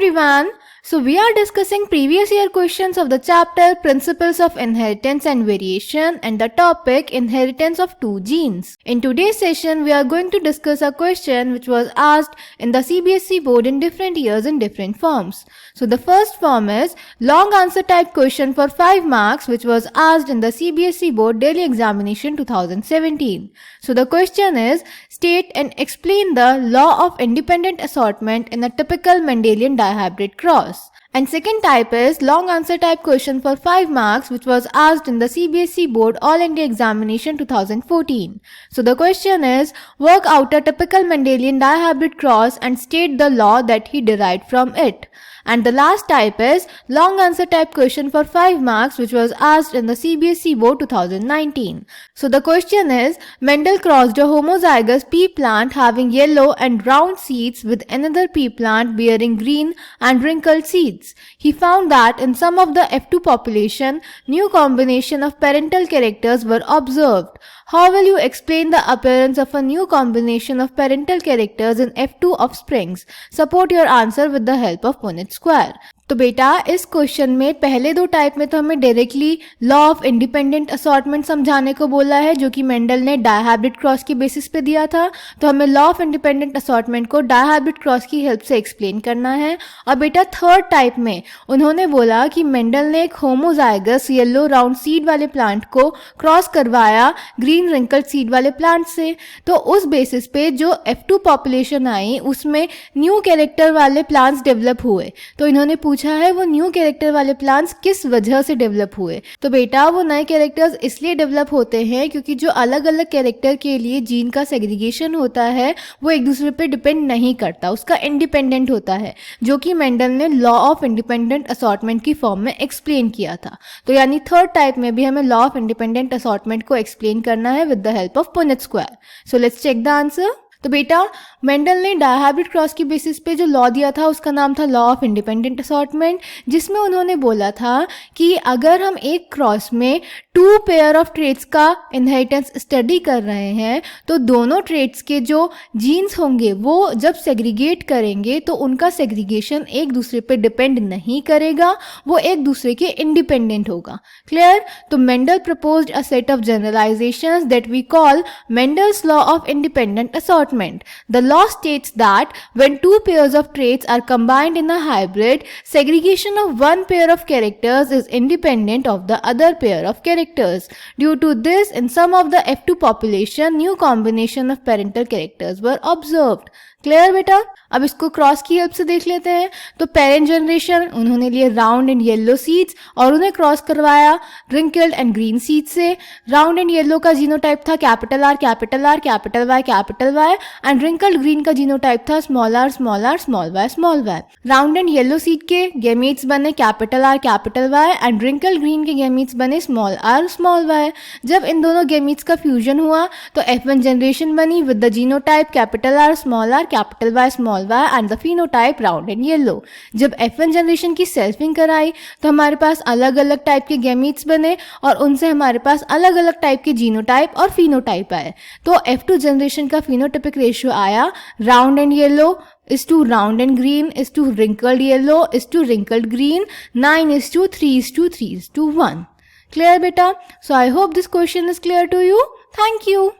everyone. So we are discussing previous year questions of the chapter Principles of Inheritance and Variation and the topic Inheritance of Two Genes. In today's session we are going to discuss a question which was asked in the CBSE board in different years in different forms. So the first form is long answer type question for 5 marks which was asked in the CBSE board daily examination 2017. So the question is state and explain the law of independent assortment in a typical Mendelian dihybrid cross. And second type is long answer type question for 5 marks which was asked in the CBSE board All India examination 2014. So the question is work out a typical Mendelian dihybrid cross and state the law that he derived from it. And the last type is long answer type question for 5 marks which was asked in the CBSE board 2019. So the question is Mendel crossed a homozygous pea plant having yellow and round seeds with another pea plant bearing green and wrinkled seeds. He found that in some of the F2 population, new combination of parental characters were observed. How will you explain the appearance of a new combination of parental characters in F2 offsprings? Support your answer with the help of Punnett square. तो बेटा इस question में पहले दो type में तो हमें directly law of independent assortment समझाने को बोला है जो कि मेंडल ने डायहाइब्रिड क्रॉस की बेसिस पे दिया था. तो हमें लॉ ऑफ इंडिपेंडेंट असॉर्टमेंट को डायहाइब्रिड क्रॉस की हेल्प से एक्सप्लेन करना है. और बेटा थर्ड टाइप में उन्होंने बोला कि मेंडल ने एक होमोजाइगस येलो राउंड सीड वाले प्लांट को क्रॉस करवाया ग्रीन रिंकल्ड सीड वाले प्लांट से. तो उस बेसिस पे जो F2 पॉपुलेशन आई उसमें न्यू कैरेक्टर वाले प्लांट्स डेवलप हुए. तो इन्होंने पूछा है वो न्यू कैरेक्टर वाले प्लांट्स किस वजह से डेवलप हुए. तो बेटा वो नए कैरेक्टर्स इसलिए डेवलप होते हैं क्योंकि जो अलग अलग कैरेक्टर के लिए जीन का सेग्रीगेशन होता है वो एक दूसरे पे डिपेंड नहीं करता, उसका इंडिपेंडेंट होता है, जो कि मेंडल ने लॉ ऑफ इंडिपेंडेंट असॉर्टमेंट की फॉर्म में एक्सप्लेन किया था. तो यानी थर्ड टाइप में भी हमें लॉ ऑफ इंडिपेंडेंट असॉर्टमेंट को एक्सप्लेन करना है with the help of Punnett square. So let's check the answer. तो बेटा मेंडल ने डायहाइब्रिड क्रॉस की बेसिस पे जो लॉ दिया था उसका नाम था लॉ ऑफ इंडिपेंडेंट असॉर्टमेंट, जिसमें उन्होंने बोला था कि अगर हम एक क्रॉस में 2 पेयर ऑफ ट्रेट्स का इनहेरिटेंस स्टडी कर रहे हैं तो दोनों ट्रेट्स के जो जीन्स होंगे वो जब सेग्रीगेट करेंगे तो उनका सेग्रीगेशन एक दूसरे पे डिपेंड नहीं करेगा, वो एक दूसरे के इंडिपेंडेंट होगा. क्लियर. तो Mendel proposed a set of generalisations that we call Mendel's law of independent assortment. The law states that when 2 pairs of traits are combined in a hybrid, segregation of one pair of characters is independent of the other pair of characters. Due to this, in some of the F2 population, new combination of parental characters were observed. Clear बेटा. अब इसको cross की help से देख लेते हैं. तो parent generation उन्होंने लिए राउंड एंड येलो सीड्स और उन्हें क्रॉस करवाया रिंकल्ड एंड ग्रीन सीड से. राउंड एंड येलो का जीनोटाइप था capital R capital R capital Y and wrinkled green का जीनोटाइप था small r small r small y. Round and yellow seed के gametes बने capital R capital Y and wrinkled green के gametes बने small r small y. जब इन दोनों gametes का फ्यूजन हुआ तो F1 जनरेशन बनी with the genotype capital R small r capital Y small y and the phenotype round and yellow. जब F1 जनरेशन की सेल्फिंग कराई तो हमारे पास अलग अलग टाइप के गैमीट्स बने और उनसे हमारे पास अलग अलग टाइप के जीनोटाइप और फिनोटाइप आए. तो F2 जनरेशन का फिनोटाइपिक रेशियो आया round and yellow is to round and green is to wrinkled yellow is to wrinkled green, 9 is to 3 is to 3 is to 1. Clear beta? So I hope this question is clear to you. Thank you.